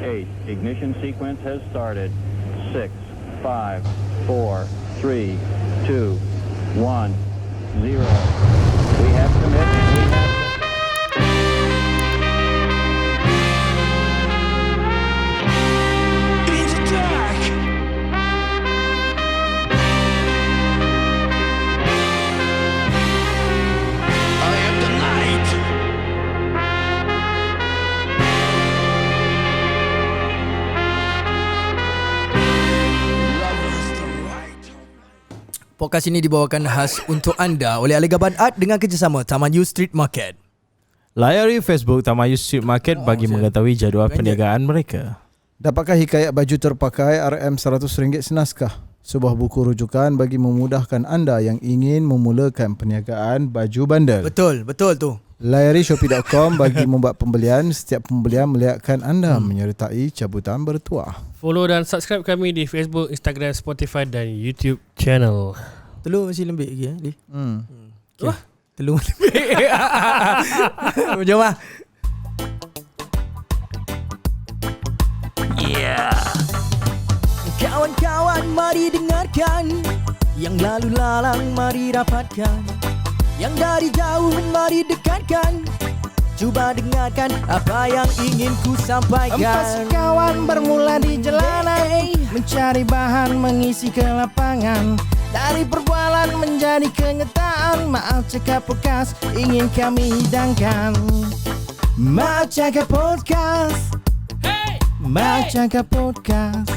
8. Ignition sequence has started. 6, 5, 4, 3, 2, 1, 0. We have commitment. We have... Podcast ini dibawakan khas untuk anda oleh Alegaban Art dengan kerjasama Taman U Street Market. Layari Facebook Taman U Street Market bagi mengetahui jadual perniagaan mereka. Dapatkan hikayat baju terpakai RM100 senaskah. Sebuah buku rujukan bagi memudahkan anda yang ingin memulakan perniagaan baju bandel. Betul tu. Layari shopee.com bagi membuat pembelian. Setiap pembelian melihatkan anda menyertai cabutan bertuah. Follow dan subscribe kami di Facebook, Instagram, Spotify dan YouTube channel. Telur masih lembik lagi Li. Okay. Wah, telur lembik. Jom lah. Kawan-kawan mari dengarkan, yang lalu lalang mari dapatkan, yang dari jauh mari dekatkan. Cuba dengarkan apa yang ingin ku sampaikan. Empat kawan bermula di jalanan, mencari bahan mengisi ke lapangan. Dari perbualan menjadi kenyataan, Maaf Cakap Podcast ingin kami hidangkan. Maaf Cakap Podcast, Maaf Cakap Podcast,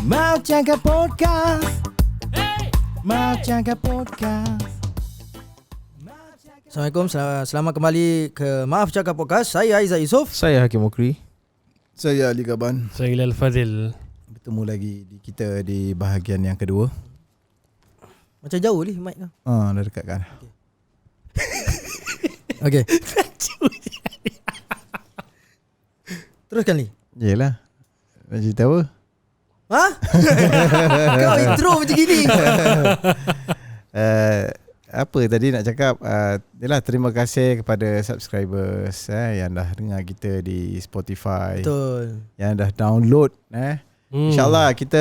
Maaf Cakap Podcast, Maaf Cakap Podcast. Assalamualaikum, selamat kembali ke Maaf Cakap Podcast. Saya Aizat Yusof. Saya Hakim Mukri. Saya Ali Gaban. Saya Hilal Fazil. Bertemu lagi kita di bahagian yang kedua. Macam jauh ni mic kau. Dah dekat kan. Okey. Teruskan Li. Yelah. Nak cerita apa? Ha? Kau intro macam gini. Apa tadi nak cakap, yalah, terima kasih kepada subscribers yang dah dengar kita di Spotify. Betul. Yang dah download InsyaAllah kita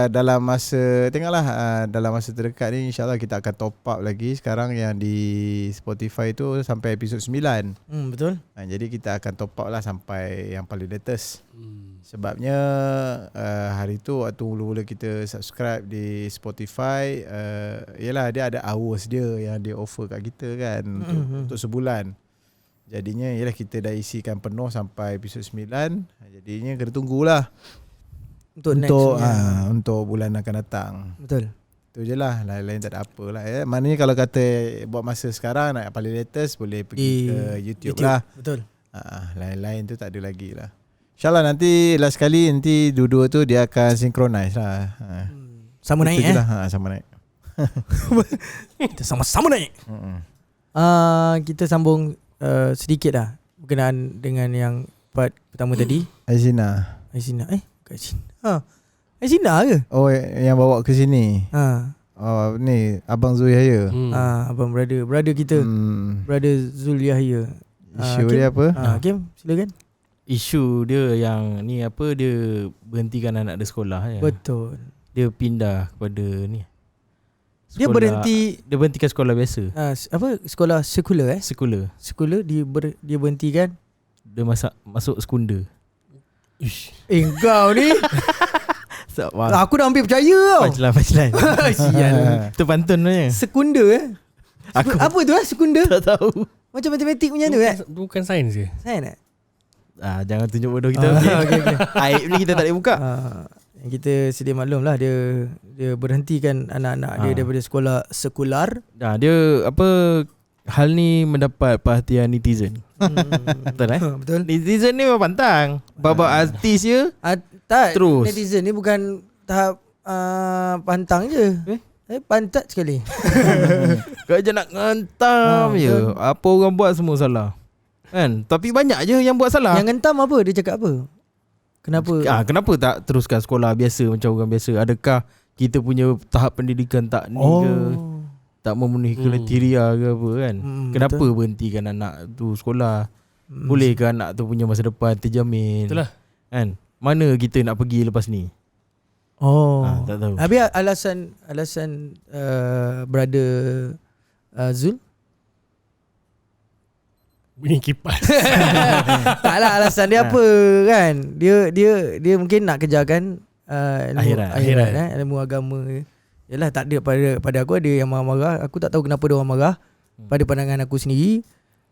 dalam masa, tengoklah, dalam masa terdekat ni InsyaAllah kita akan top up lagi. Sekarang yang di Spotify tu sampai episod 9. Betul. Jadi kita akan top up lah sampai yang paling latest. Sebabnya hari tu waktu mula-mula kita subscribe di Spotify, yalah, dia ada hours dia yang dia offer kat kita kan, untuk sebulan. Jadinya yalah, kita dah isikan penuh sampai episod 9. Jadinya kena tunggulah untuk bulan akan datang. Betul. Tu je lah, lain-lain tak ada apa lah. Maknanya kalau kata buat masa sekarang nak paling latest, boleh pergi ke YouTube lah. Betul. Lain-lain tu tak ada lagi lah. InsyaAllah nanti last kali nanti dua-dua tu dia akan synchronize lah. Sama naik lah, sama naik. Kita sama-sama naik. Kita sambung sedikit lah berkenaan dengan yang part pertama tadi. Aizina. Bukan Aizina. Aizina ke? Oh, yang bawa ke sini. Oh, ni Abang Zul Yahya. Abang brother kita. Brother Zul Yahya. Isu dia apa? Kim, silakan. Isu dia yang ni apa, dia berhentikan anak dia sekolah ya. Betul. Dia pindah kepada ni. Dia berhentikan sekolah biasa. Apa, sekolah sekular Sekular dia berhentikan. Dia masuk sekunda. Kau ni. Aku dah hampir percaya tau. Punchline. Sial. Itu pantun sebenarnya. Sekunda apa tu sekunda? Tak tahu. Macam matematik punya tu Bukan sains ke? Sains Jangan tunjuk bodoh kita. Okay. Aib ni kita tak boleh buka. Kita sedia maklum lah, dia berhentikan anak-anak dia daripada sekolah sekular. Dia apa, hal ni mendapat perhatian netizen. Betul Betul. Netizen ni memang pantang. Bab artis je tak, terus. Netizen ni bukan tahap pantang je. Pantat sekali. Kau je nak ngantam je. Apa orang buat semua salah kan? Tapi banyak je yang buat salah. Yang ngentam apa? Dia cakap apa? Kenapa tak teruskan sekolah biasa macam orang biasa? Adakah kita punya tahap pendidikan tak ni ke? Tak memenuhi kriteria ke apa kan? Kenapa berhentikan anak tu sekolah? Boleh ke anak tu punya masa depan terjamin? Itulah. Kan? Mana kita nak pergi lepas ni? Oh. Tak tahu. Habis alasan brother Zul? Bunyi kipas. Taklah alasan dia apa kan? Dia mungkin nak kejarkan ilmu Akhirat. ilmu agama. Yalah, tak ada pada aku ada yang marah-marah. Aku tak tahu kenapa dia orang marah. Pada pandangan aku sendiri,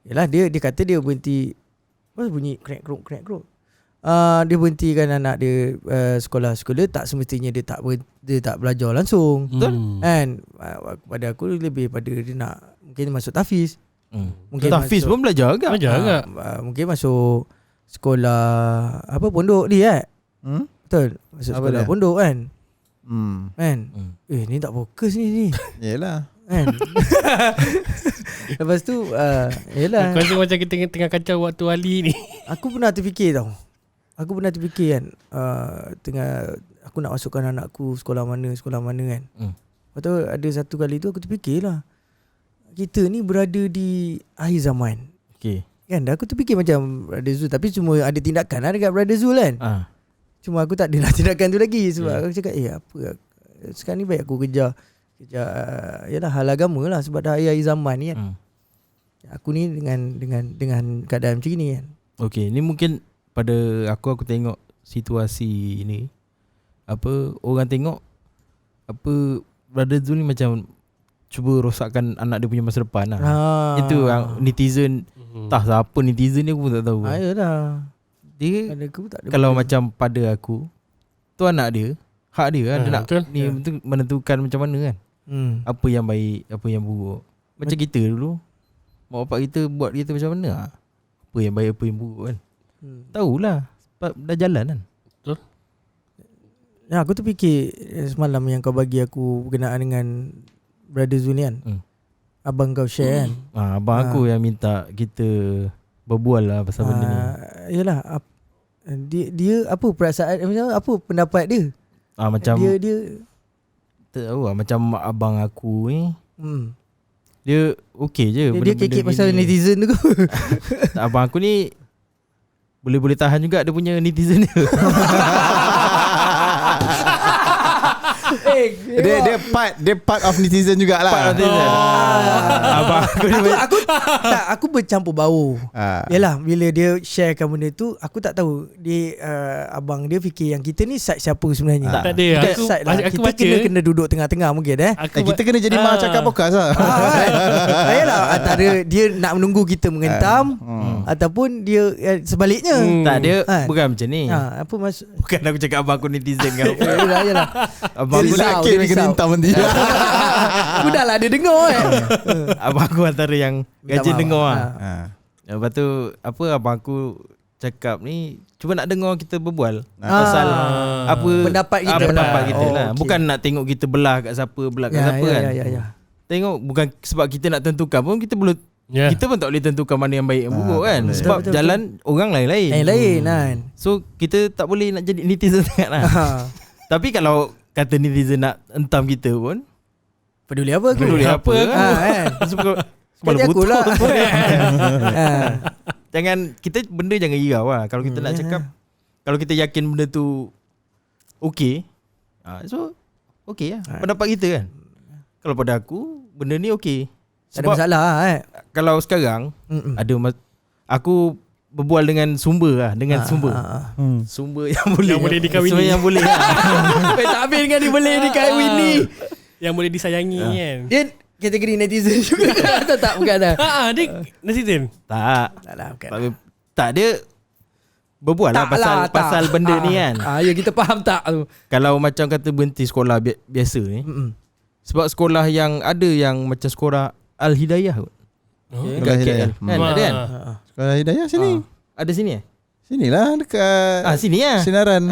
yalah dia kata dia berhenti. Apa bunyi krek-krok. Dia berhentikan anak dia sekolah tak semestinya dia tak belajar langsung. Betul. Kan? Pada aku lebih pada dia nak mungkin masuk tahfiz. Mungkin Tahfiz pun belajar agak. Belajar agak. Mungkin masuk sekolah apa pondok dia betul. Masuk Apa sekolah dia? pondok kan. Kan? Ni tak fokus ni. Yelah. Kan? Lepas tu yalah. Aku rasa macam kita tengah kacau waktu Ali ni. Aku pernah terfikir tau. Kan tengah aku nak masukkan anakku sekolah mana kan. Lepas tu ada satu kali tu aku terfikirlah. Kita ni berada di akhir zaman. Okay. Kan aku terfikir macam Brother Zul, tapi cuma ada tindakan lah dekat Brother Zul kan. Cuma aku tak ada lah tindakan tu lagi. Sebab aku cakap apa sekarang ni baik aku kejar yalah hal agama lah, sebab dah akhir zaman ni kan. Aku ni dengan keadaan macam ni kan. Okay, ni mungkin pada aku tengok situasi ni, apa orang tengok apa Brother Zul ni macam cuba rosakkan anak dia punya masa depan lah. Itu yang netizen, tak siapa netizen ni aku pun tak tahu. Ayolah. Dia Aku tak ada kalau macam pada aku, tu anak dia, hak dia kan, dia nak betul. ni betul menentukan macam mana kan. Apa yang baik, apa yang buruk. Macam kita dulu, mak bapak kita buat kita macam mana lah. Apa yang baik, apa yang buruk kan. Tahulah, sebab dah jalan kan. Ya, aku terfikir semalam yang kau bagi aku berkenaan dengan Brother Zul ni kan. Abang kau share kan. Abang aku yang minta kita berbual lah pasal benda ni. Yalah, dia apa perasaan, apa pendapat dia? Macam dia tak tahu lah, macam abang aku ni dia okey je. dia kekek pasal netizen tu. Abang aku ni boleh tahan juga dia punya netizen dia. Dia part of netizen jugalah. Part of netizen. Abang aku ni aku bercampur bau. Yalah, bila dia sharekan benda tu, aku tak tahu dia abang dia fikir yang kita ni side siapa sebenarnya. Tak ada. Aku Side lah. aku Kita baca. kena duduk tengah-tengah mungkin Kita kena jadi mak cakap podcast lah. Yalah, antara dia nak menunggu kita mengentam ataupun dia sebaliknya. tak dia Kan? bukan macam ni. Apa maksud? Bukan aku cakap abang aku netizen kan. Yalah. Abang aku Dia risau, Sakit dia ni kena risau. hentam nanti. Udah lah dia dengar kan. abang aku antara yang Minta rajin maaf. dengar lah. Ha. Lepas tu apa abang aku cakap ni, cuba nak dengar kita berbual pasal apa Pendapat kita pendapat lah. kita Oh, lah. okey. Bukan nak tengok kita belah kat siapa, belah kat siapa kan. Ya. Tengok bukan sebab kita nak tentukan pun kita belum Ya. kita pun tak boleh tentukan mana yang baik yang buruk kan. betul. Sebab Betul, jalan orang lain-lain. Lain kan. So kita tak boleh nak jadi netizen sangat lah. Tapi kalau kata netizen nak entam kita pun, Peduli apa aku? peduli apa kan. kan. Kepala Kata aku butuh. lah. Jangan kita benda jangan irau lah. Kalau kita nak cakap, kalau kita yakin benda tu okey, so okey lah pendapat kita kan. Kalau pada aku benda ni okey. Tak ada masalah Kalau sekarang ada aku berbual dengan sumber lah, dengan sumber. Sumber yang boleh. Yang boleh dikawini. Sumber yang boleh. Tak habis dengan dia boleh dikawini. Yang boleh disayangi kan. Dia kategori netizen juga. Tak bukan dah. Dia netizen. Tak. Taklah bukan. Tak dia berbual lah pasal benda ni kan. Ya kita faham tak tu. Kalau macam kata berhenti sekolah biasa ni. Sebab sekolah yang ada yang macam sekolah Al-Hidayah kot. Sekolah Hidayah. Kan ada kan? Sekolah Hidayah sini. Ada sini Sinilah dekat sini lah. Sinaran.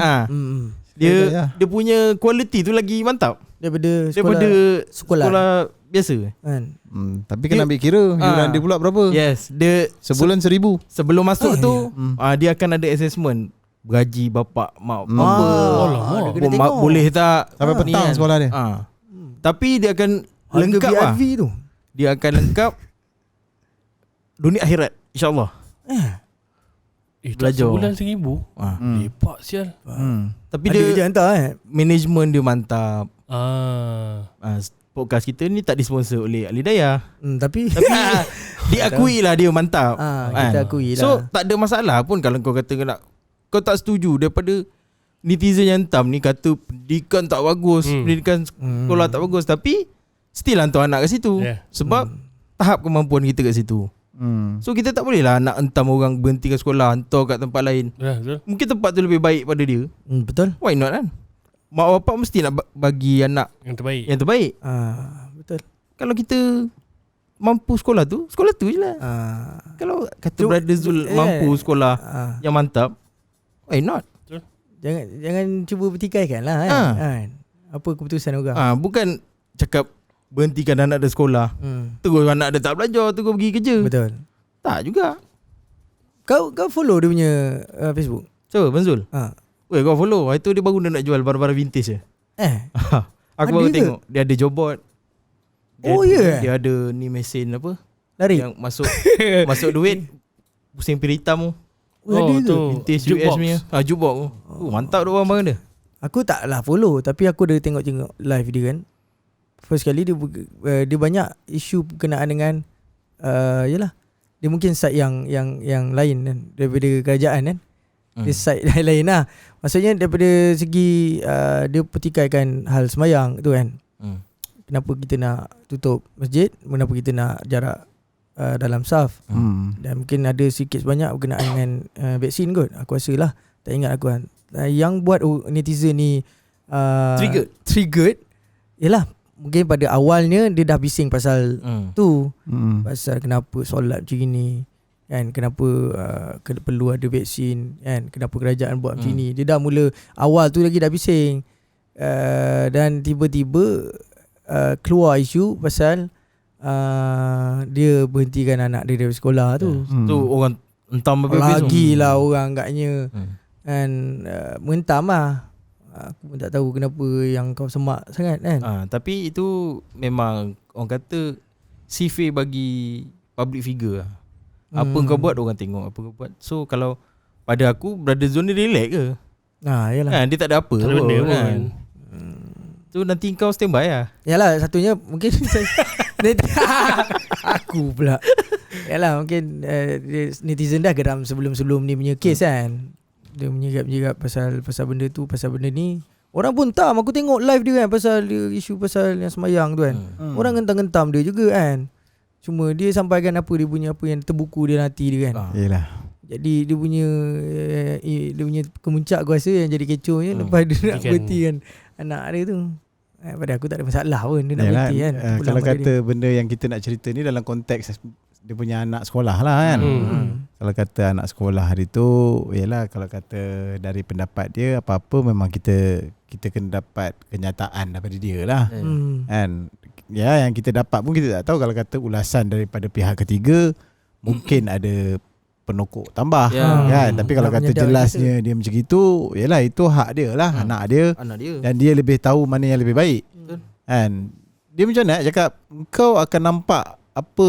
Dia punya quality tu lagi mantap Daripada daripada sekolah biasa. kan. Tapi kena ambil kira yuran dia pula berapa. Yes, dia Sebulan 1,000. sebelum masuk tu dia akan ada assessment gaji bapak mak apa. Dia kena tengok. Boleh tak Sampai ni petang kan? sekolah dia. Tapi dia akan Harga lengkap lah. VIP tu. Dia akan lengkap dunia akhirat, InsyaAllah. belajar. Sebulan 1,000. Lepak sial. Tapi Ada dia je hantar management dia mantap. Ah. Podcast kita ni tak disponsor oleh Alidaya. Tapi Diakui lah dia mantap. kita akui lah. So tak ada masalah pun kalau kau kata kau tak setuju daripada netizen yang hentam ni kata pendidikan tak bagus, pendidikan sekolah tak bagus, tapi still hantar anak kat situ. Sebab tahap kemampuan kita kat situ. So kita tak boleh lah nak hentam orang berhentikan sekolah, hantar kat tempat lain. Betul. Mungkin tempat tu lebih baik pada dia. Betul. Why not kan? Mak bapak mesti nak bagi anak Yang terbaik. yang terbaik. Betul. Kalau kita mampu sekolah tu je lah. Kalau kata Brother Zul mampu sekolah yang mantap, why not? Jangan cuba bertikaikan lah kan. Apa keputusan orang. Bukan cakap berhentikan anak dia sekolah, terus anak dia tak belajar, terus pergi kerja. Betul. Tak juga. Kau follow dia punya Facebook? So Banzul, weh kau follow. Itu dia baru nak jual barang-barang vintage je. Aku baru Ada ke? tengok dia ada jobot. Dia ada ni mesin apa Lari? yang masuk duit, pusing piring hitam tu. Ada ke? tu Vintage US punya. Jukebox tu. Mantap tu barang dia. Aku taklah follow, tapi aku ada tengok live dia kan. First kali dia banyak isu berkenaan dengan yalah. Dia mungkin side yang lain kan daripada kerajaan kan. Dia side lain lah. Maksudnya daripada segi dia pertikaikan hal sembahyang tu kan. Kenapa kita nak tutup masjid, kenapa kita nak jarak dalam saf. Dan mungkin ada sikit sebanyak berkenaan dengan vaksin kot. Aku rasa lah. Tak ingat aku kan. Yang buat netizen ni triggered yalah, mungkin pada awalnya dia dah bising pasal tu. Pasal kenapa solat macam ni kan, kenapa perlu ada vaksin kan, kenapa kerajaan buat macam ni. Dia dah mula awal tu lagi dah bising. Dan tiba-tiba keluar isu pasal dia berhentikan anak dia dari sekolah tu. Tu orang entam habis-habis lagi lah orang agaknya kan mengentam lah. Aku pun tak tahu kenapa yang kau semak sangat kan. Tapi itu memang orang kata sifir bagi public figure lah. Apa kau buat orang tengok apa kau buat. So kalau pada aku Brother Zul ni relax ke? Yalah. Dia tak ada apa Tak ada benda pun kan. Tu nanti kau standby lah. Yalah, satunya mungkin aku pula. Yalah, mungkin netizen dah geram sebelum ni punya kes kan. Dia menyegap pasal benda tu, pasal benda ni. Orang pun tam, aku tengok live dia kan pasal dia isu pasal yang sembahyang tu kan. Orang gentam-gentam dia juga kan. Cuma dia sampaikan apa yang terbuku dia nanti dia kan. Yalah. Jadi dia punya kemuncak aku rasa yang jadi kecohnya lepas dia nak berhentikan anak dia tu. Pada aku tak ada masalah pun dia nak berhenti kan. Kalau kata benda yang kita nak cerita ni dalam konteks dia punya anak sekolah lah kan. Kalau kata anak sekolah hari tu, yalah, kalau kata dari pendapat dia apa-apa memang kita kena dapat kenyataan daripada dia lah. Kan. Ya, yang kita dapat pun kita tak tahu. Kalau kata ulasan daripada pihak ketiga mungkin ada penokok tambah kan. Tapi kalau kata jelasnya dia macam itu, yalah, itu hak dia lah, anak dia. Dan dia lebih tahu mana yang lebih baik. Kan. Dia macam nak cakap kau akan nampak apa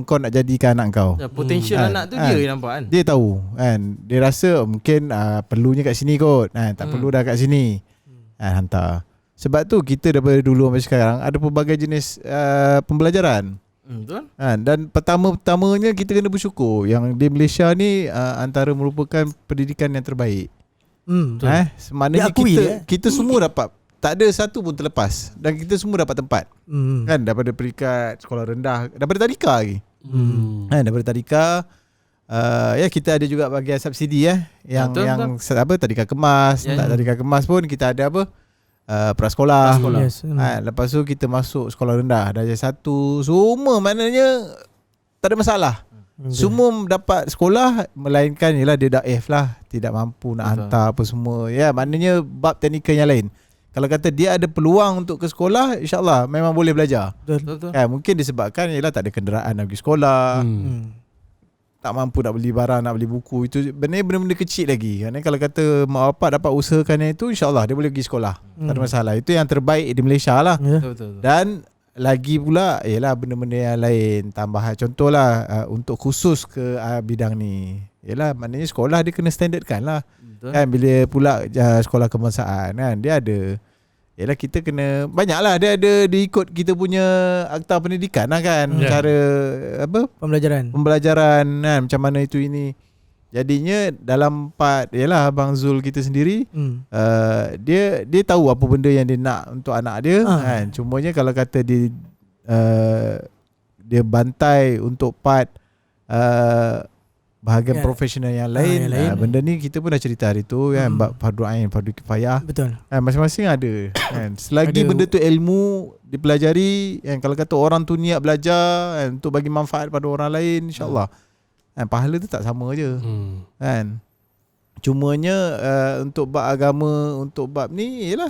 kau nak jadikan anak kau. Potential anak tu dia nampak kan. Dia tahu kan. Dia rasa mungkin perlunya kat sini kot kan. Tak perlu dah kat sini. Hantar. Sebab tu kita daripada dulu sampai sekarang ada pelbagai jenis pembelajaran. Betul. Dan pertama-tamanya kita kena bersyukur yang di Malaysia ni antara merupakan pendidikan yang terbaik. Maknanya kita semua dapat. Tak ada satu pun terlepas. Dan kita semua dapat tempat. Kan, daripada peringkat sekolah rendah, daripada tadika lagi. Kan, daripada tadika ya, kita ada juga bahagian subsidi yang tadika kemas. Tak tadika kemas pun kita ada apa? Prasekolah. Yes. Lepas tu kita masuk sekolah rendah darjah 1. Semua maknanya tak ada masalah. Semua dapat sekolah, melainkan ialah dia daif lah, tidak mampu nak hantar apa semua. Ya, maknanya bab teknikal yang lain. Kalau kata dia ada peluang untuk ke sekolah, insyaAllah memang boleh belajar. Betul. Mungkin disebabkan ialah tak ada kenderaan nak pergi sekolah, tak mampu nak beli barang, nak beli buku. Itu benda-benda kecil lagi. Kerana kalau kata mak bapak dapat usahakan itu, insyaAllah dia boleh pergi sekolah. Tak ada masalah. Itu yang terbaik di Malaysia lah. Betul. Dan lagi pula ialah benda-benda yang lain tambahan. Contohlah untuk khusus ke bidang ni, ialah maknanya sekolah dia kena standardkan lah. Betul. Kan bila pula sekolah kebangsaan kan, dia ada, ialah kita kena banyaklah, dia ikut kita punya akta pendidikan lah kan. Cara apa pembelajaran kan, macam mana itu ini. Jadinya dalam part ialah Abang Zul kita sendiri, dia tahu apa benda yang dia nak untuk anak dia kan. Cumanya kalau kata dia bantai untuk part bahagian profesional yang lain, benda ni kita pun dah cerita hari tu kan, fardu ain, fardu kifayah. Betul. Masing-masing ada kan. Selagi benda tu ilmu dipelajari kan, kalau kata orang tu niat belajar kan, untuk bagi manfaat pada orang lain, insya-Allah pahala tu tak sama je kan. Cumanya untuk bab agama, untuk bab ni ialah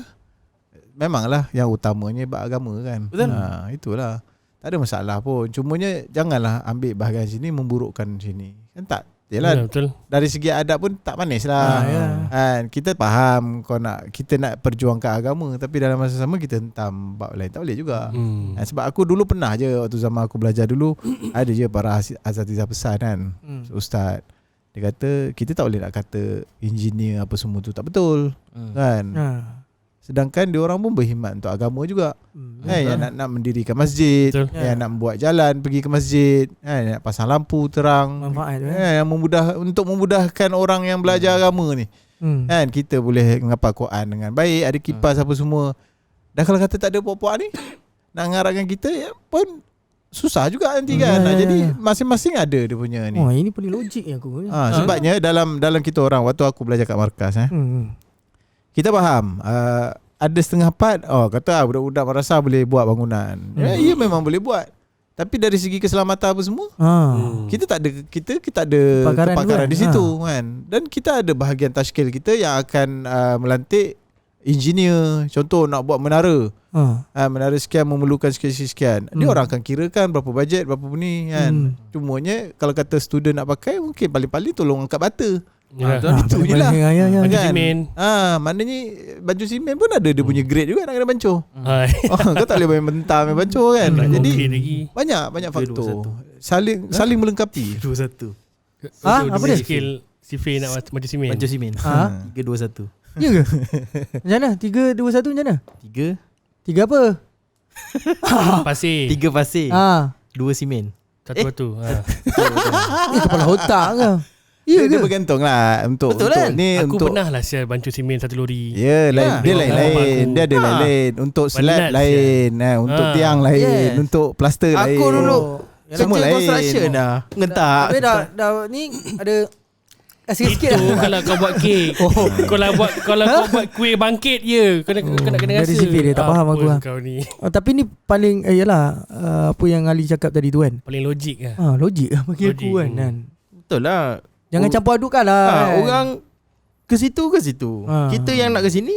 memanglah yang utamanya bab agama kan. Betul. Itulah, tak ada masalah pun. Cumanya janganlah ambil bahagian sini memburukkan sini kan. Tak, yalah, betul. dari segi adab pun tak manis lah kan. Kita faham kita nak perjuangkan agama, tapi dalam masa sama kita hentam bab lain, tak boleh juga. Sebab aku dulu pernah je, waktu zaman aku belajar dulu, ada je para asatizah besar kan, ustaz, dia kata kita tak boleh nak kata engineer apa semua tu tak betul kan. Sedangkan dia orang pun berkhidmat untuk agama juga. Yang nak mendirikan masjid, yang nak membuat jalan pergi ke masjid, yang nak pasang lampu terang, manfaat yang untuk memudahkan orang yang belajar agama ni. Kan kita boleh menghafal Quran dengan baik, ada kipas apa semua. Dan kalau kata tak ada puak-puak ni, nak ngarahkan kita pun susah juga nanti kan. Jadi masing-masing ada dia punya ni. Ini paling logik aku. Sebabnya dalam kita orang, waktu aku belajar kat markas kita faham ada setengah part kata budak-budak madrasah boleh buat bangunan. Ya memang boleh buat. Tapi dari segi keselamatan apa semua, kita tak ada kepakaran di situ kan. Dan kita ada bahagian tashkil kita yang akan melantik engineer. Contoh nak buat menara, menara sekian memerlukan sekian. Dia orang akan kirakan berapa bajet, berapa ni kan. Cumanya kalau kata student nak pakai, mungkin paling-paling tolong angkat bata. Itu je lah. Baju simen. Maknanya baju simen pun ada dia punya grade juga nak kena bancuh. Kau tak boleh main bentar main bancuh kan. Jadi banyak faktor saling melengkapi. 2-1. Apa dia? Skill Sife nak baju simen. Baju simen. 3-2-1. Ya ke? Macam mana? 3, 2, 1 macam mana? 3 apa? Pasir. 3 pasir. 2 simen. 1 batu. Kepala otak ke? Dia bergantung lah untuk kan? ni. Aku untuk pernah lah share bancuh simen 1 lori. dia lain-lain. Dia ada lain-lain. Untuk slab lain, untuk tiang lain, untuk plaster lain. Aku dulu semua lain. Construction dah ngentak. Tapi dah ni ada sikit-sikit Itu kalau kau buat kek. Kalau kau buat kuih bangkit je, kena rasa. Dari CV dia tak faham aku lah. Kau ni tapi ni paling yalah apa yang Ali cakap tadi tu kan. paling logik lah. Logik lah bagi aku kan. Betul lah. Jangan campur adukkan lah. Orang ke situ. Kita yang nak ke sini,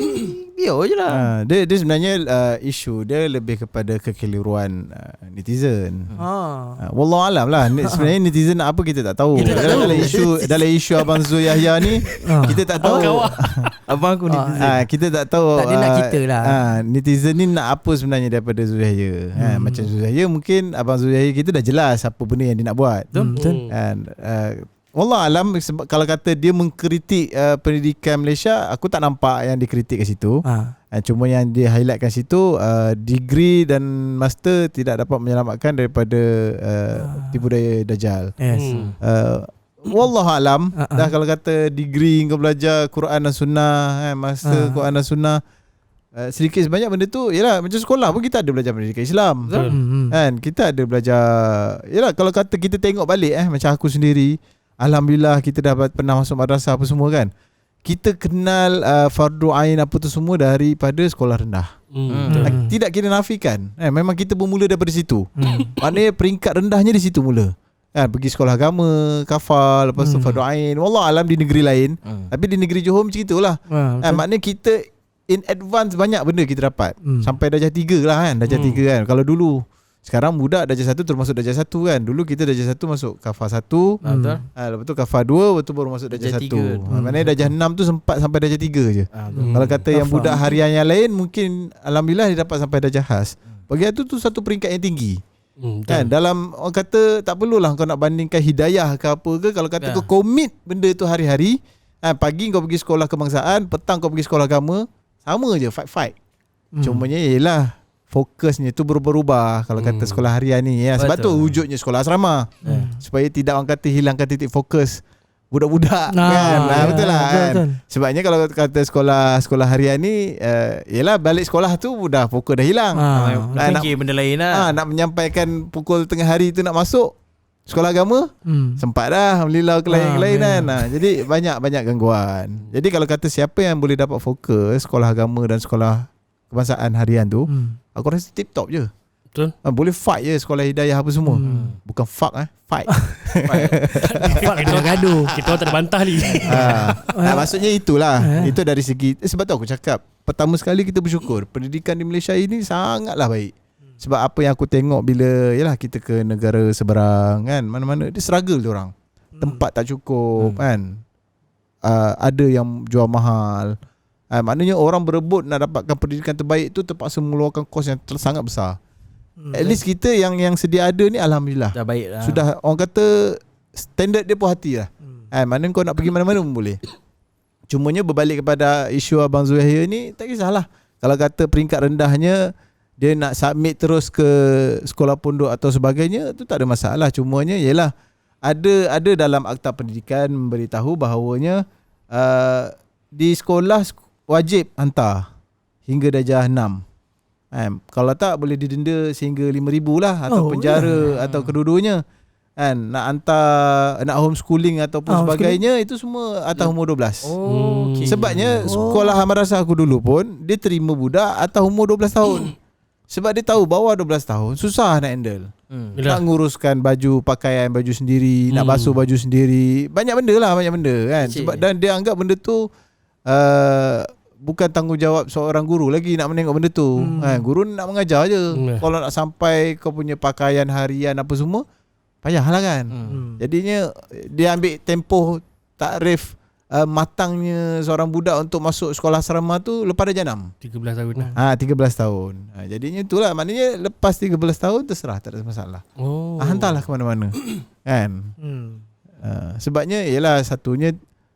biar je lah. Dia sebenarnya isu dia lebih kepada kekeliruan netizen. Wallahualam lah. Sebenarnya netizen nak apa kita tak tahu. Dalam isu Abang Zul Yahya ni, kita tak tahu. Abang aku netizen. Kita tak tahu. Tak, dia nak kita lah. Netizen ni nak apa sebenarnya daripada Zul Yahya. Macam Zul Yahya, mungkin Abang Zul Yahya kita dah jelas apa benda yang dia nak buat. Betul. Wallahualam, kalau kata dia mengkritik pendidikan Malaysia, aku tak nampak yang dikritik kat situ. Cuma yang dia highlight kat situ, degree dan master tidak dapat menyelamatkan daripada tipu daya Dajjal. Wallahualam, dah kalau kata degree kau belajar Quran dan Sunnah, master Quran dan Sunnah, sedikit sebanyak benda tu, yalah, macam sekolah pun kita ada belajar pendidikan Islam. Kan, kita ada belajar, yalah, kalau kata kita tengok balik macam aku sendiri, alhamdulillah kita dah pernah masuk madrasah apa semua kan. Kita kenal fardu ain apa tu semua daripada sekolah rendah. Tidak kira nafikan. Memang kita bermula daripada situ. Maknanya peringkat rendahnya di situ mula. Kan, pergi sekolah agama, kafal, lepas tu fardu ain. Wallahualam di negeri lain. Tapi di negeri Johor macam itulah. Maknanya kita in advance banyak benda kita dapat. Sampai darjah 3 lah kan. Darjah 3 kan. Kalau dulu, sekarang budak darjah 1 termasuk darjah 1 kan. Dulu kita darjah 1 masuk kafah 1. Lepas tu kafah 2, lepas tu baru masuk darjah 1. Maknanya darjah 6 tu sempat sampai darjah 3 je. Kalau kata yang budak harian yang lain, mungkin alhamdulillah dia dapat sampai darjah khas. Bagi aku tu satu peringkat yang tinggi. Kan dalam orang kata tak perlulah kau nak bandingkan hidayah ke apa ke. Kalau kata kau komit benda tu hari-hari, pagi kau pergi sekolah kebangsaan, petang kau pergi sekolah agama, sama je fight. Cumanya ialah fokusnya tu berubah-ubah kalau kata sekolah harian ni ya. Sebab tu wujudnya sekolah asrama. Supaya tidak orang kata hilangkan titik fokus budak-budak kan. Betul lah kan. Sebabnya kalau kata sekolah harian ni ialah balik sekolah tu dah fokus dah hilang. Nak fikir benda lain lah. Nak menyampaikan pukul tengah hari tu nak masuk sekolah agama, sempat dah melilau ke lain-lain kan. Jadi banyak gangguan. Jadi kalau kata siapa yang boleh dapat fokus sekolah agama dan sekolah kebangsaan harian tu, aku rasa tip top je. Betul. Boleh fight je sekolah hidayah apa semua. Bukan fuck fight. Fuck gaduh. Kita orang tak ada bantah ni. Maksudnya itulah. Itu dari segi sebab tu aku cakap pertama sekali kita bersyukur pendidikan di Malaysia ini sangatlah baik. Sebab apa yang aku tengok bila yalah kita ke negara seberang kan, mana-mana dia struggle dia orang. Tempat tak cukup kan. Ada yang jual mahal. Maknanya orang berebut nak dapatkan pendidikan terbaik tu terpaksa mengeluarkan kos yang sangat besar. At least kita yang sedia ada ni alhamdulillah. Dah baik lah. Sudah orang kata standard dia puas hati lah. Mana kau nak pergi mana-mana pun boleh. Cumanya berbalik kepada isu Abang Zuhair ni, tak kisahlah. Kalau kata peringkat rendahnya dia nak submit terus ke sekolah pondok atau sebagainya, tu tak ada masalah. Cumanya ialah ada dalam akta pendidikan memberitahu bahawanya di sekolah wajib hantar hingga darjah 6. Kalau tak boleh didenda sehingga 5,000 lah atau penjara atau kedua-duanya. Nak hantar, nak homeschooling ataupun sebagainya, itu semua atas umur 12. Sebabnya sekolah madrasah aku dulu pun dia terima budak atas umur 12 tahun. Sebab dia tahu bawah 12 tahun susah nak handle. Nak nguruskan baju, pakaian baju sendiri, nak basuh baju sendiri, banyak benda kan. Sebab dan dia anggap benda tu bukan tanggungjawab seorang guru lagi nak menengok benda tu. Guru nak mengajar je. Kalau nak sampai kau punya pakaian harian apa semua, payahlah kan. Jadinya dia ambil tempoh takrif matangnya seorang budak untuk masuk sekolah asrama tu lepas darjah 6. 13 tahun lah. 13 tahun. Jadinya itulah, maknanya lepas 13 tahun terserah, tak ada masalah. Hantarlah ke mana-mana. Kan? Sebabnya ialah satunya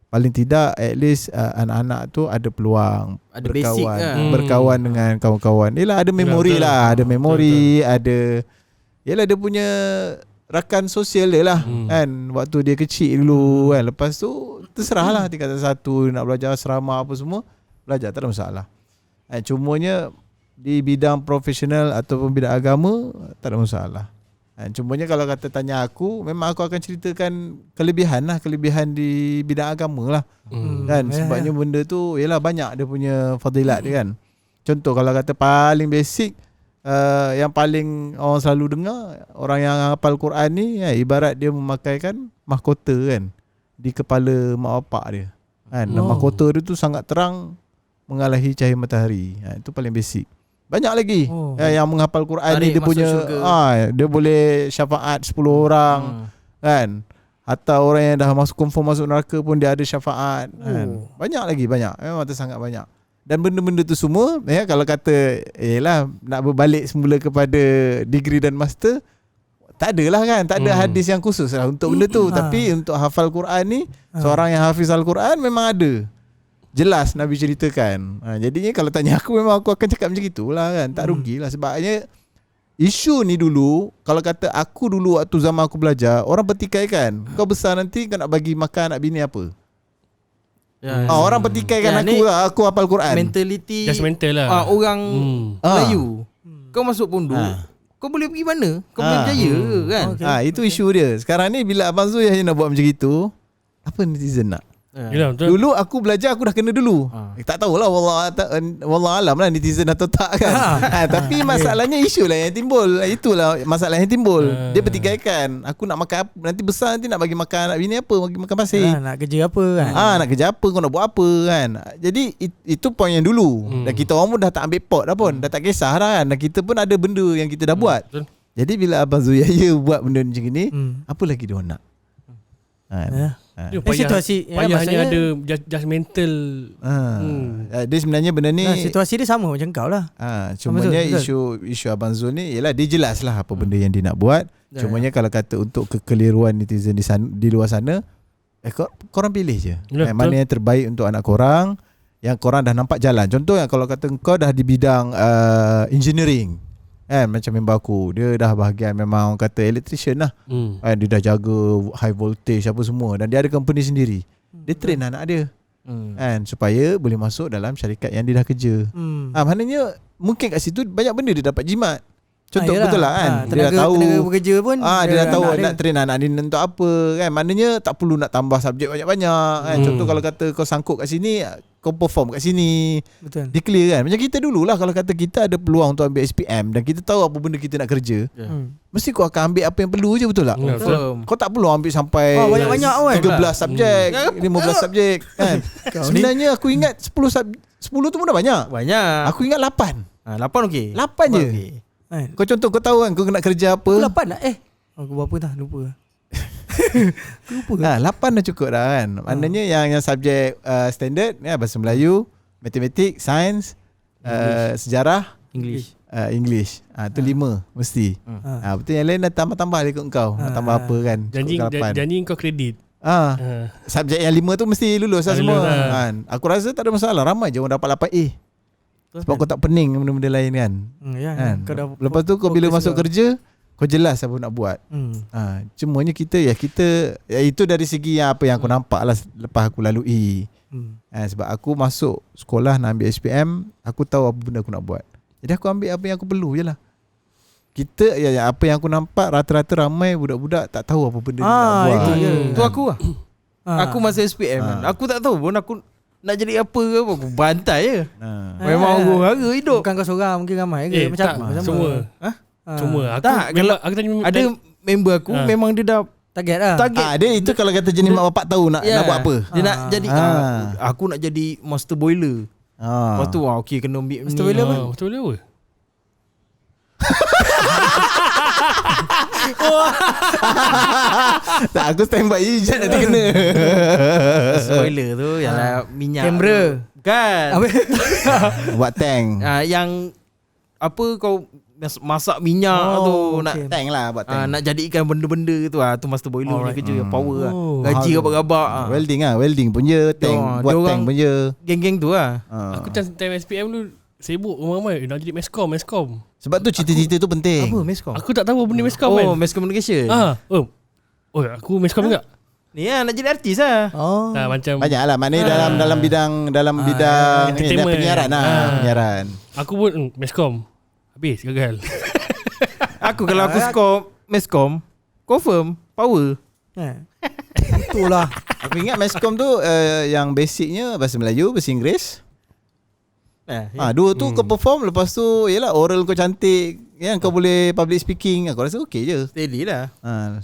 paling tidak at least anak-anak tu ada peluang ada berkawan, basic berkawan dengan kawan-kawan. Yalah ada memori lah, ada memori, ada yalah dia punya rakan sosial dia lah kan, waktu dia kecil dulu kan. Lepas tu terserahlah tingkatan 1 nak belajar asrama apa semua, belajar tak ada masalah. Cumanya di bidang profesional ataupun bidang agama tak ada masalah. Cumanya kalau kata tanya aku, memang aku akan ceritakan kelebihan di bidang agama lah. Kan sebabnya benda tu yalah banyak dia punya fadilat dia kan. Contoh kalau kata paling basic, yang paling orang selalu dengar, orang yang hafal Quran ni ibarat dia memakaikan mahkota kan di kepala mak bapak dia kan. Mahkota dia tu sangat terang mengalahi cahaya matahari. Itu paling basic. Banyak lagi yang menghafal Quran ni dia punya dia boleh syafaat 10 orang kan. Atau orang yang dah confirm masuk neraka pun dia ada syafaat kan. Banyak lagi, memang sangat banyak. Dan benda-benda tu semua kalau kata nak berbalik semula kepada degree dan master, tak adalah kan, tak ada hadis yang khusus lah untuk benda tu. Tapi untuk hafal Quran ni, seorang yang hafiz Al-Quran memang ada. Jelas Nabi ceritakan. Jadinya kalau tanya aku, memang aku akan cakap macam itulah kan. Tak rugilah. Sebabnya isu ni dulu, kalau kata aku dulu waktu zaman aku belajar, orang bertikai kan, kau besar nanti kau nak bagi makan anak bini apa? Orang bertikai kan aku hafal Quran. Mentality just mental lah. Orang Melayu. Kau masuk pondok, kau boleh pergi mana? Kau boleh berjaya kan? Itu isu dia. Sekarang ni bila Abang Zul yang nak buat macam itu, apa netizen nak? Yelah, betul. Dulu aku belajar, aku dah kena dulu. Tak tahulah wallah alam lah netizen atau tak kan. Tapi masalahnya isu lah yang timbul. Itulah masalah yang timbul. Dia bertikaikan, aku nak makan apa, nanti besar nanti nak bagi makan anak bini apa, bagi makan pasir. Nak kerja apa kan. Nak kerja apa, kau nak buat apa kan. Jadi itu poin yang dulu. Dan kita orang pun dah tak ambil pot dah pun. Dah tak kisah dah kan. Dan kita pun ada benda yang kita dah buat. Betul. Jadi bila Abang Zuyaya buat benda macam ni, apa lagi dia nak? Dia situasi payahnya maksudnya- ada judgemental. Dia sebenarnya benda ni situasi dia sama macam kau lah. cumanya Betul. isu Abang Zul ni ialah dia jelas lah apa benda yang dia nak buat. Cumanya kalau kata untuk kekeliruan netizen di luar sana, korang pilih je. Mana yang terbaik untuk anak korang, yang korang dah nampak jalan. Contoh yang kalau kata kau dah di bidang engineering, macam member aku, dia dah bahagian memang orang kata electrician lah. Dia dah jaga high voltage apa semua, dan dia ada company sendiri. Dia train anak dia supaya boleh masuk dalam syarikat yang dia dah kerja. Maknanya mungkin kat situ banyak benda dia dapat jimat. Contoh betul lah kan. Dia dah tahu tenaga bekerja pun dia dah tahu anak nak train anak dia untuk apa kan. Maknanya tak perlu nak tambah subjek banyak-banyak kan. Contoh kalau kata kau sangkut kat sini, kau perform kat sini. Betul. Dia clear kan. Macam kita dululah, kalau kata kita ada peluang untuk ambil SPM dan kita tahu apa benda kita nak kerja, mesti kau akan ambil apa yang perlu je, betul tak? Kau tak perlu ambil sampai banyak-banyak kan. 13 subjek, 15 subjek kan. Sebenarnya aku ingat 10 tu pun dah banyak. Aku ingat 8. 8 okey. 8 je. Kau contoh, kau tahu kan kau nak kerja apa? Aku 8 dah aku berapa dah lupa. Lupa. 8 dah cukup dah kan. Maknanya yang subjek standard bahasa Melayu, matematik, sains, sejarah, English. Tu 5 mesti. Betul, yang lain dah tambah-tambah ikut kau. Nak tambah apa kan? Janji kau kredit. Subjek yang 5 tu mesti lulus lah semua kan. Aku rasa tak ada masalah. Ramai je orang dapat 8A. Sebab kau tak pening benda-benda lain kan. Kan? Lepas tu kau bila masuk kerja, kau jelas apa nak buat. Cumanya kita itu dari segi yang apa yang aku nampak lah lepas aku lalui. Sebab aku masuk sekolah nak ambil SPM, aku tahu apa benda aku nak buat. Jadi aku ambil apa yang aku perlu je lah. Kita apa yang aku nampak, rata-rata ramai budak-budak tak tahu apa benda dia nak buat. Itu je. Tu aku lah. Aku masa SPM kan. Aku tak tahu pun aku nak jadi apa ke apa. Aku bantai je. Memang huru-hara hidup. Bukan kau seorang, mungkin ramai ke macam tak, aku sama. semua. Cuma aku Tak, kalau aku tanya ada member aku memang dia dah target lah. Dia itu kalau kata jenis mak bapak tahu nak buat apa. Dia nak jadi aku nak jadi master boiler. Lepas tu okey kena ambil Master boiler apa? Betul apa? Tak, aku standby je nanti kena. Boiler tu ialah minyak. Kamera. Kan. Buat tank. Yang apa kau masak minyak tu nak Tank lah, buat tank. nak jadikan benda-benda tu tu master boiler punya kerja power lah. Oh. Gaji rabak-rabak. Welding pun je, tank, buat tank pun je. Geng-geng tu lah. Aku time SPM tu sibuk ramai nak jadi meskom. Sebab tu cita-cita tu penting. Apa meskom? Aku tak tahu benda meskom kan. Mass communication. Aku meskom juga. Ni lah nak jadi artis lah. Macam Banyak lah. Maknanya dalam bidang entertainment. penyiaran lah. Penyiaran. Aku pun meskom. Habis gagal. Aku kalau aku score meskom confirm power. Itulah. Aku ingat Meskom tu yang basicnya bahasa Melayu, bahasa Inggeris. Dua tu kau perform, lepas tu yalah oral kau cantik, kau boleh public speaking. Aku rasa okey je. Steady lah.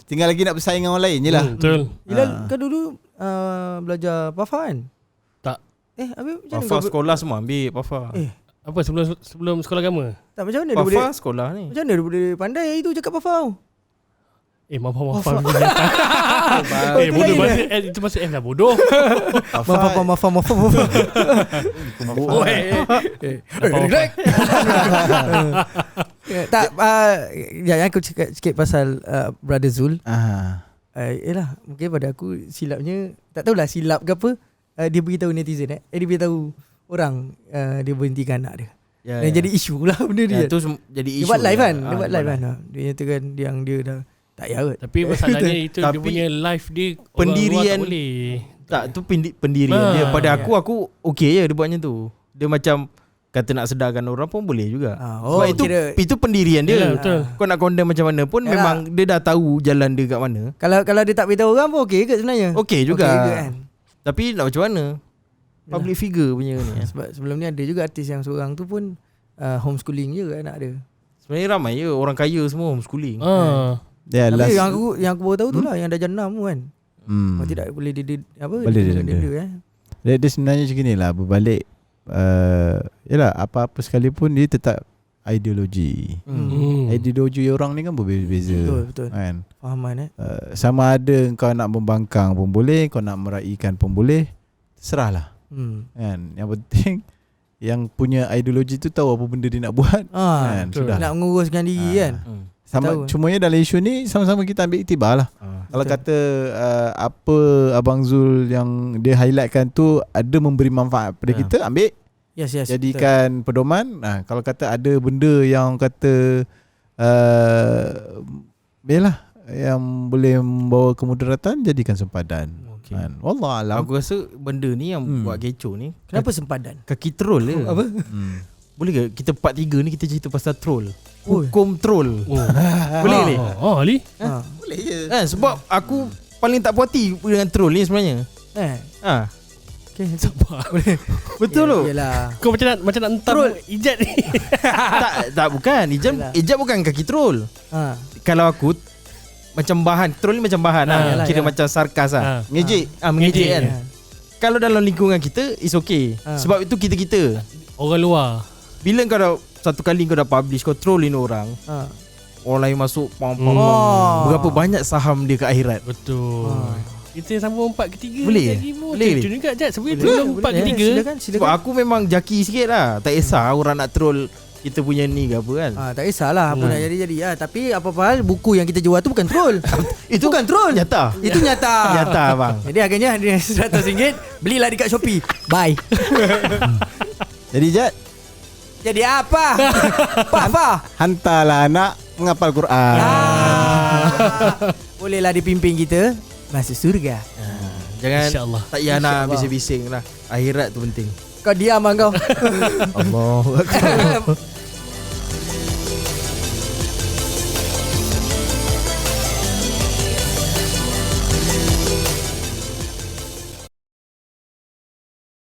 Tinggal lagi nak bersaing dengan orang lain je lah. Betul. Kau dulu belajar PAFA kan? Tak. Habis macam mana Pafa sekolah semua ambil Pafa. Apa sebelum sekolah agama? Tak, macam mana dia boleh Pafa sekolah ni. Macam mana dia boleh pandai itu cakap PAFA tau? Maaf. Bodoh banget. Itu masuk lah bodoh. Maaf. Tak, yang aku cakap sikit pasal Brother Zul. Yelah, mungkin pada aku silapnya, tak tahulah silap ke apa, dia beritahu netizen dia beritahu orang dia berhentikan anak dia. Dan jadi isu lah benda dia. Itu jadi isu. Dia buat live kan? Dia buat live kan? Dia nyatakan yang dia dah tak ya kot. Tapi masalahnya itu dia punya live dia pendirian tak boleh. Tak, tu pendirian dia. Pada aku okey je dia buatnya tu. Dia macam kata nak sedarkan orang pun boleh juga. Sebab itu pendirian dia. Betul. Kau nak condemn macam mana pun memang dia dah tahu jalan dia kat mana. Kalau dia tak beritahu orang pun okey ke sebenarnya? Okey juga. Okay kan? Tapi nak macam mana? Public figure punya ni. Sebab sebelum ni ada juga artis yang seorang tu pun homeschooling je anak dia. Sebenarnya ramai je orang kaya semua homeschooling. Tapi yang aku baru tahu tu lah, yang darjah 6 tu kan. Kalau tidak boleh denda. Dia sebenarnya macam ni lah, berbalik yalah apa-apa sekalipun dia tetap ideologi. Ideologi orang ni kan berbeza-beza. Betul. Kan? Fahaman Sama ada kau nak membangkang pun boleh, kau nak meraihkan pun boleh, terserahlah. Kan? Yang penting yang punya ideologi tu tahu apa benda dia nak buat. Kan? Sudah. Nak menguruskan diri kan. Sama, cumanya dalam isu ni sama-sama kita ambil iktibar lah. Kalau kata apa Abang Zul yang dia highlightkan tu ada memberi manfaat pada kita, ambil. Yes, jadikan pedoman. Kalau kata ada benda yang kata yalah, yang boleh membawa kemudaratan, jadikan sempadan. Kan? Wallahualam. Aku rasa benda ni yang buat kecoh ni. Kenapa sempadan? Kaki troll je. Apa? Boleh ke kita part 3 ni kita cerita pasal troll? Hukum troll. Boleh ni? Ali? Boleh je. Sebab aku paling tak puas hati dengan troll ni sebenarnya. Okay. Betul tu. Yalah. Kau macam nak entam Ijat ni. tak bukan. Ijab bukan kaki troll. Kalau aku macam bahan troll ni macam bahan kira macam sarkas Ngejek. Mengejek kan. Kalau dalam lingkungan kita is okay. Sebab itu kita orang luar. bila kau dah satu kali kau dah publish, kau trollin orang, orang lain masuk berapa banyak saham dia ke akhirat. Betul. Kita sambung part ketiga. Boleh? Boleh juga Jad. Sebelum tolong part ketiga. Sebab aku memang jaki sikit lah. Tak kisah orang nak troll kita punya ni ke apa kan. Tak kisahlah apa nak jadi. Tapi apa-apa hal, buku yang kita jual tu bukan troll. Itu bukan troll. Nyata. Itu nyata. Nyata bang. Jadi harganya RM100. Belilah dekat Shopee. Bye. Jadi Jad, Jadi apa? Apa? hantarlah anak menghafal Quran. Bolehlah dipimpin kita masuk surga. Jangan InsyaAllah. tak payah nak bising-bising lah. Akhirat tu penting. Kau diam kau. Allah.